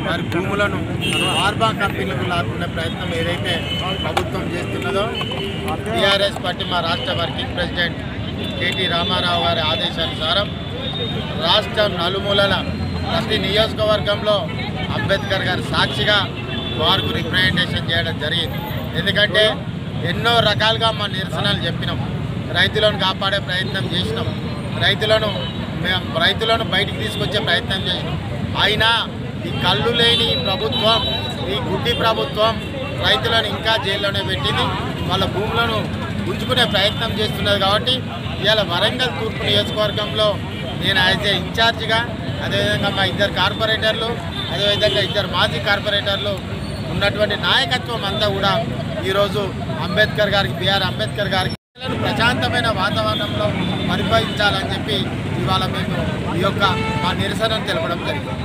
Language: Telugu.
వారి భూములను మార్బా కంపెనీలకు లాక్కునే ప్రయత్నం ఏదైతే ప్రభుత్వం చేస్తున్నదో టీఆర్ఎస్ పార్టీ మా రాష్ట్ర వర్కింగ్ ప్రెసిడెంట్ కేటీ రామారావు గారి ఆదేశానుసారం రాష్ట్రం నలుమూలల ప్రతి నియోజకవర్గంలో అంబేద్కర్ గారి సాక్షిగా వారికి రిప్రజెంటేషన్ చేయడం జరిగింది. ఎందుకంటే ఎన్నో రకాలుగా మా నిరసనలు చెప్పినాం, రైతులను కాపాడే ప్రయత్నం చేసినాం, రైతులను బయటికి తీసుకొచ్చే ప్రయత్నం చేసినాం. అయినా ఈ కళ్ళు లేని ప్రభుత్వం, ఈ గుడ్డి ప్రభుత్వం రైతులను ఇంకా జైల్లోనే పెట్టింది, వాళ్ళ భూములను ఉంచుకునే ప్రయత్నం చేస్తున్నది. కాబట్టి ఇవాళ వరంగల్ తూర్పు నియోజకవర్గంలో నేను యాజ్ ఏ ఇన్ఛార్జిగా, అదేవిధంగా మా ఇద్దరు కార్పొరేటర్లు, అదేవిధంగా ఇద్దరు మాజీ కార్పొరేటర్లు ఉన్నటువంటి నాయకత్వం అంతా కూడా ఈరోజు అంబేద్కర్ గారికి, బిఆర్ అంబేద్కర్ గారికి ప్రశాంతమైన వాతావరణంలో పరిపాలించాలని చెప్పి ఇవాళ మేము ఈ యొక్క మా నిరసనను తెలపడం జరిగింది.